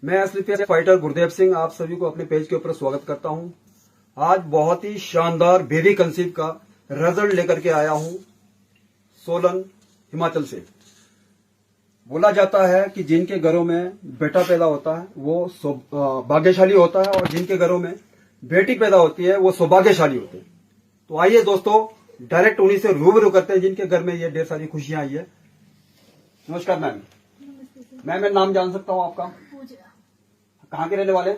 मैं असली फाइटर गुरदेव सिंह आप सभी को अपने पेज के ऊपर स्वागत करता हूं। आज बहुत ही शानदार बेबी कंसीव का रिजल्ट लेकर के आया हूं सोलन हिमाचल से। बोला जाता है कि जिनके घरों में बेटा पैदा होता है वो भाग्यशाली होता है और जिनके घरों में बेटी पैदा होती है वो सौभाग्यशाली होते हैं। तो आइए दोस्तों डायरेक्ट उन्हीं से रूबरू करते हैं जिनके घर में ये ढेर सारी खुशियां आई है। नमस्कार मैम। मैं नाम जान सकता हूँ आपका? कहाँ के रहने वाले?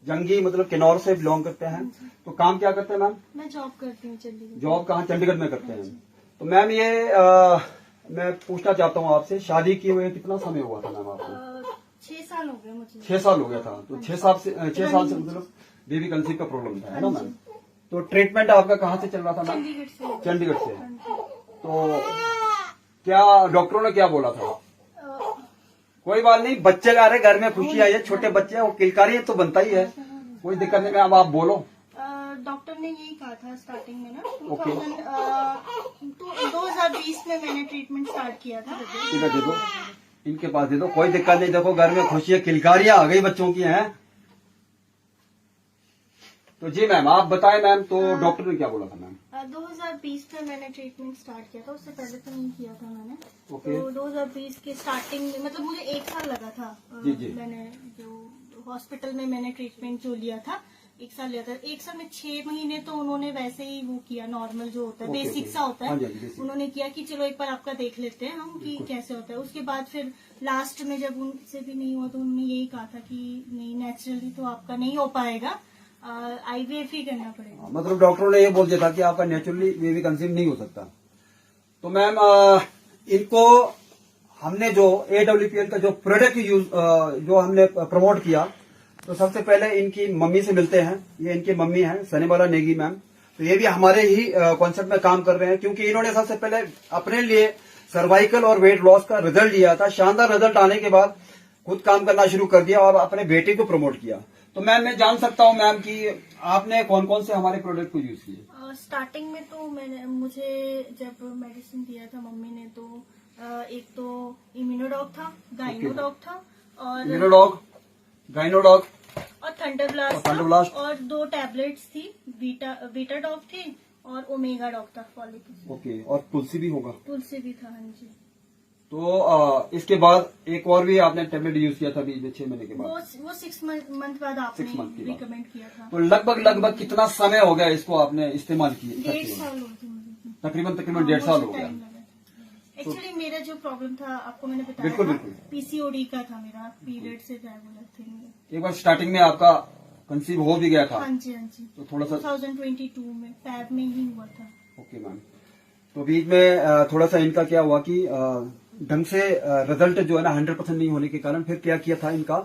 जंगी मतलब किन्नौर से बिलोंग करते हैं। तो काम क्या करते हैं मैम? मैं जॉब करती हूँ चंडीगढ़। जॉब कहाँ? चंडीगढ़ में करते हैं। तो मैम ये मैं पूछना चाहता हूँ आपसे, शादी किए हुए कितना समय हुआ था मैम आपको? 6 साल हो गए मुझे। 6 साल हो गया था। तो 6 साल से मतलब बेबी कंसीव का प्रॉब्लम था, है ना मैम? तो ट्रीटमेंट आपका कहाँ से चल रहा था मैम? चंडीगढ़ से। तो क्या डॉक्टरों ने क्या बोला था? कोई बात नहीं, बच्चे आ रहे, घर में खुशी आई है, छोटे बच्चे वो किलकारी तो बनता ही है, कोई दिक्कत नहीं। अब आप बोलो। डॉक्टर ने यही कहा था स्टार्टिंग में ना 2020 में मैंने ट्रीटमेंट स्टार्ट किया था। ठीक है, दे दो इनके पास, दे दो, कोई दिक्कत नहीं। देखो घर में खुशी है, किलकारियां आ गई बच्चों की हैं। तो जी मैम आप बताएं मैम, तो डॉक्टर ने क्या बोला था मैम? 2020 में मैंने ट्रीटमेंट स्टार्ट किया था, उससे पहले तो नहीं किया था मैंने। ओके। तो 2020 के स्टार्टिंग में मतलब मुझे 1 साल लगा था। जी। मैंने जो हॉस्पिटल में मैंने ट्रीटमेंट जो लिया था 1 साल लिया था। 1 साल में 6 महीने तो उन्होंने वैसे ही वो किया, नॉर्मल जो होता है बेसिक सा होता है। उन्होंने किया कि चलो एक बार आपका देख लेते हैं हम कि कैसे होता है। उसके बाद फिर लास्ट में जब उनसे भी नहीं हुआ तो उन्होंने यही कहा था कि नहीं, नेचुरली तो आपका नहीं हो पाएगा, IVF ही करना पड़ेगा। मतलब डॉक्टरों ने ये बोल दिया था कि आपका नेचुरली बेबी कंसीव नहीं हो सकता। तो मैम इनको हमने जो AWPL का जो प्रोडक्ट यूज जो हमने प्रमोट किया, तो सबसे पहले इनकी मम्मी से मिलते हैं। ये इनकी मम्मी है सनीबाला नेगी मैम। तो ये भी हमारे ही कॉन्सेप्ट में काम कर रहे हैं, क्योंकि इन्होंने सबसे पहले अपने लिए सर्वाइकल और वेट लॉस का रिजल्ट लिया था। शानदार रिजल्ट आने के बाद खुद काम करना शुरू कर दिया और अपने बेटे को प्रमोट किया। तो मैम मैं जान सकता हूँ मैम कि आपने कौन कौन से हमारे प्रोडक्ट को यूज किए? स्टार्टिंग में तो मुझे जब मेडिसिन दिया था मम्मी ने, तो एक तो इम्यूनोडॉग था, गाइनोडॉग था और इम्यूनोडॉग, गाइनोडॉग और थंडरब्लास्ट और 2 टैबलेट्स थी, बीटा डॉग थी और ओमेगा डॉग था, फॉलिक। ओके। और तुलसी भी होगा? तुलसी भी था, हाँ जी। तो इसके बाद एक और भी आपने टेबलेट यूज किया था बीच में 6 महीने के बाद? वो 6 मंथ बाद आपने रिकमेंड किया था। तो लगभग कितना समय हो गया इसको आपने इस्तेमाल किए? 1.5 साल हो गए मुझे। तकरीबन 1.5 साल हो गया। एक्चुअली मेरा जो प्रॉब्लम था आपको मैंने बताया, बिल्कुल PCOD का था, मेरा पीरियड से रेगुलर थिंग। एक बार स्टार्टिंग में आपका कंसीव हो भी गया था? हाँ जी। तो थोड़ा सा 2022 में फेब में ही हुआ था। Okay ma'am. तो बीच में थोड़ा सा इनका क्या हुआ कि ढंग से रिजल्ट जो है ना 100% नहीं होने के कारण फिर क्या किया था इनका,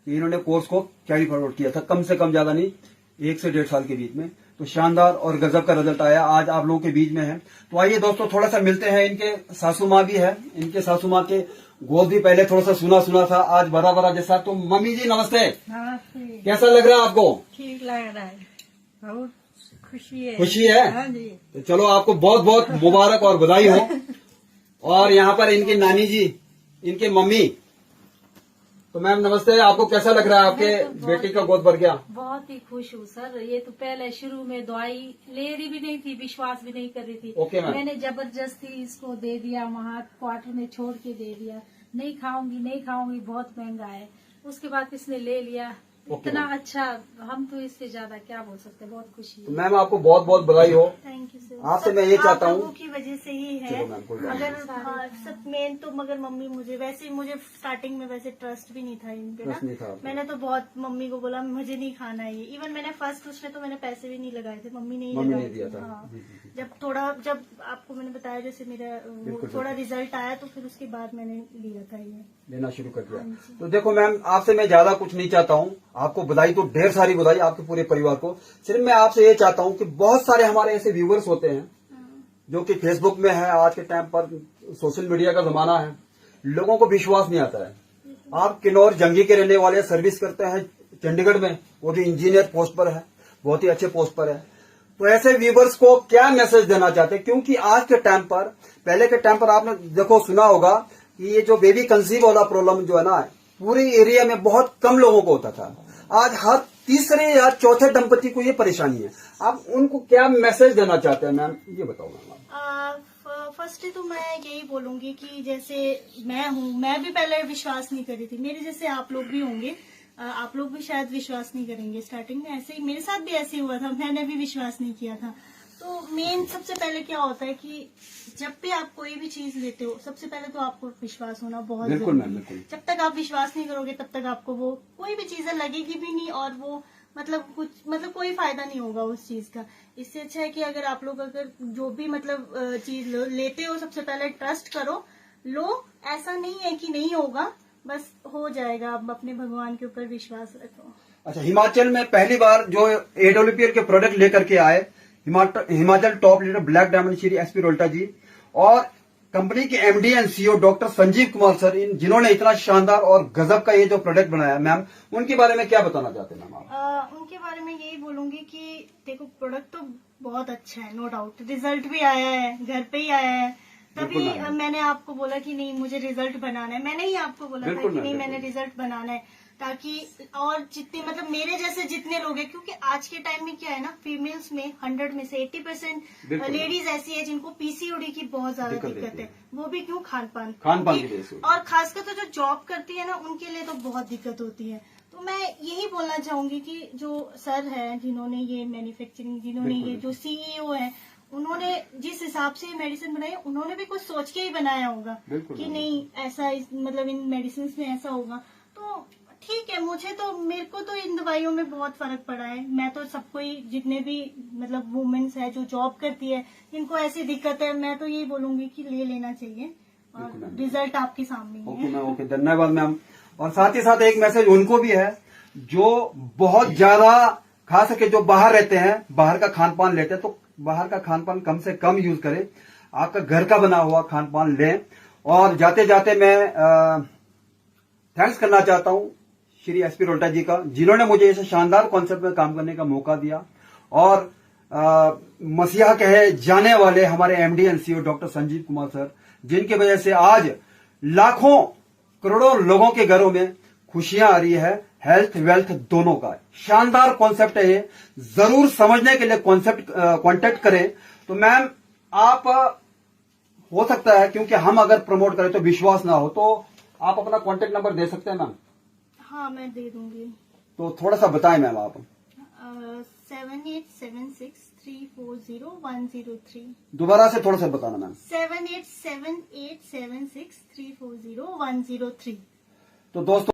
इन्होंने कोर्स को कैरी फॉरवर्ड किया था, कम से कम ज्यादा नहीं 1 से 1.5 साल के बीच में। तो शानदार और गजब का रिजल्ट आया, आज आप लोगों के बीच में है। तो आइए दोस्तों थोड़ा सा मिलते हैं। इनके सासू माँ भी है, इनके सासू माँ के गोद भी पहले थोड़ा सा सुना था, आज बड़ा जैसा। तो मम्मी जी नमस्ते। नमस्ते। कैसा लग रहा है आपको? ठीक लग रहा है, बहुत खुशी है। खुशी है? हाँ जी। तो चलो आपको बहुत मुबारक और बधाई हो। और यहाँ पर इनकी नानी जी, इनके मम्मी। तो मैम नमस्ते, आपको कैसा लग रहा है? आपके बेटी का गोद भर गया? बहुत ही खुश हूँ सर। ये तो पहले शुरू में दवाई ले रही भी नहीं थी, विश्वास भी नहीं कर रही थी। Okay ma'am. मैंने जबरदस्ती इसको दे दिया, वहाँ क्वार्टर में छोड़ के दे दिया। नहीं खाऊंगी, बहुत महंगा है। उसके बाद इसने ले लिया। इतना अच्छा, हम तो इससे ज्यादा क्या बोल सकते, बहुत खुशी है। तो मैम आपको बहुत बधाई हो। Thank you sir. आपसे मैं ये चाहता हूँ, आप लोगों की वजह से ही है। अगर सब मेन तो, मगर मम्मी मुझे स्टार्टिंग में वैसे ट्रस्ट भी नहीं था इन पे ना। मैंने तो बहुत मम्मी को बोला मुझे नहीं खाना है ये। इवन मैंने फर्स्ट उसमें तो मैंने पैसे भी नहीं लगाए थे, मम्मी ने ही लगाए थे। हाँ। जब आपको मैंने बताया जैसे मेरा थोड़ा रिजल्ट आया, तो फिर उसके बाद मैंने लिया था, ये लेना शुरू कर दिया। तो देखो मैम आपसे मैं ज्यादा कुछ नहीं चाहता हूँ, आपको बधाई तो ढेर सारी बधाई आपके पूरे परिवार को। सिर्फ मैं आपसे ये चाहता हूँ कि बहुत सारे हमारे ऐसे व्यूवर्स होते हैं जो कि फेसबुक में है, आज के टाइम पर सोशल मीडिया का जमाना है, लोगों को विश्वास नहीं आता है। आप किन्नौर जंगी के रहने वाले, सर्विस करते हैं चंडीगढ़ में, वो भी इंजीनियर पोस्ट पर है, बहुत ही अच्छे पोस्ट पर है। तो ऐसे व्यूवर्स को क्या मैसेज देना चाहते हैं? क्योंकि आज के टाइम पर, पहले के टाइम पर आपने देखो सुना होगा कि ये जो बेबी कंसीव वाला प्रॉब्लम जो है ना, पूरे एरिया में बहुत कम लोगों को होता था। आज हर तीसरे या चौथे दंपति को ये परेशानी है। आप उनको क्या मैसेज देना चाहते हैं मैम, ये बताओ मैम। फर्स्टली तो मैं यही बोलूंगी कि जैसे मैं हूँ, मैं भी पहले विश्वास नहीं करी थी, मेरे जैसे आप लोग भी होंगे, आप लोग भी शायद विश्वास नहीं करेंगे। स्टार्टिंग में ऐसे ही मेरे साथ भी ऐसे ही हुआ था, मैंने भी विश्वास नहीं किया था। तो मेन सबसे पहले क्या होता है कि जब भी आप कोई भी चीज लेते हो, सबसे पहले तो आपको विश्वास होना बहुत बिल्कुल मैम, जरूरी है। जब तक आप विश्वास नहीं करोगे तब तक आपको वो कोई भी चीजें लगेगी भी नहीं, और वो मतलब कोई फायदा नहीं होगा उस चीज का। इससे अच्छा है कि अगर आप लोग अगर जो भी चीज लेते हो, सबसे पहले ट्रस्ट करो, लो। ऐसा नहीं है कि नहीं होगा, बस हो जाएगा। आप अपने भगवान के ऊपर विश्वास रखो। अच्छा, हिमाचल में पहली बार जो AWPL के प्रोडक्ट लेकर के आए Himachal top leader black diamond Shri SP Rolta ji और कंपनी के MD and CEO doctor Sanjeev Kumar sir, जिन्होंने इतना शानदार और गजब का ये जो प्रोडक्ट बनाया, मैम उनके बारे में क्या बताना चाहते हैं मैम आप? उनके बारे में यही बोलूंगी कि देखो, प्रोडक्ट तो बहुत अच्छा है, नो डाउट। रिजल्ट भी आया है, घर पे ही आया है। तभी मैंने आपको बोला कि नहीं, मुझे रिजल्ट बनाना है। मैंने ही आपको बोला था कि नहीं, मैंने रिजल्ट बनाना है, ताकि और जितने मेरे जैसे जितने लोग हैं, क्योंकि आज के टाइम में क्या है ना, फीमेल्स में 100 में से 80% लेडीज ऐसी है जिनको PCOD की बहुत ज्यादा दिक्कत है। वो भी क्यों? खान पान की वजह से। और खासकर तो जो जॉब करती है ना, उनके लिए तो बहुत दिक्कत होती है। तो मैं यही बोलना चाहूंगी कि जो सर है, जिन्होंने ये मैन्युफैक्चरिंग, जिन्होंने ये जो CEO है, उन्होंने जिस हिसाब से मेडिसिन बनाई, उन्होंने भी कुछ सोच के ही बनाया होगा कि नहीं ऐसा इन मेडिसिन में ऐसा होगा। तो ठीक है, मेरे को तो इन दवाइयों में बहुत फर्क पड़ा है। मैं तो सबको ही, जितने भी वुमेन्स है जो जॉब करती है, जिनको ऐसी दिक्कत है, मैं तो यही बोलूंगी कि ले लेना चाहिए, और रिजल्ट आपके सामने ही है। ओके, धन्यवाद मैम। और साथ ही साथ एक मैसेज उनको भी है जो बहुत ज्यादा, खास करके जो बाहर रहते हैं, बाहर का खान पान लेते हैं, तो बाहर का खान पान कम से कम यूज करें, आपका घर का बना हुआ खान पान लें। और जाते जाते मैं थैंक्स करना चाहता हूं श्री SP रोल्टा जी का, जिन्होंने मुझे इस शानदार कॉन्सेप्ट में काम करने का मौका दिया। और मसीहा कहे जाने वाले हमारे MD and CEO doctor Sanjeev Kumar sir, जिनकी वजह से आज लाखों करोड़ों लोगों के घरों में खुशियां आ रही है। हेल्थ वेल्थ दोनों का शानदार कॉन्सेप्ट है ये, जरूर समझने के लिए कांटेक्ट करें। तो मैम आप, हो सकता है क्योंकि हम अगर प्रमोट करें तो विश्वास ना हो, तो आप अपना कांटेक्ट नंबर दे सकते हैं मैम? हाँ, मैं दे दूंगी। तो थोड़ा सा बताएं मैम आप। 7876340103। दोबारा से थोड़ा सा बताना मैम। 787876340103। तो दोस्तों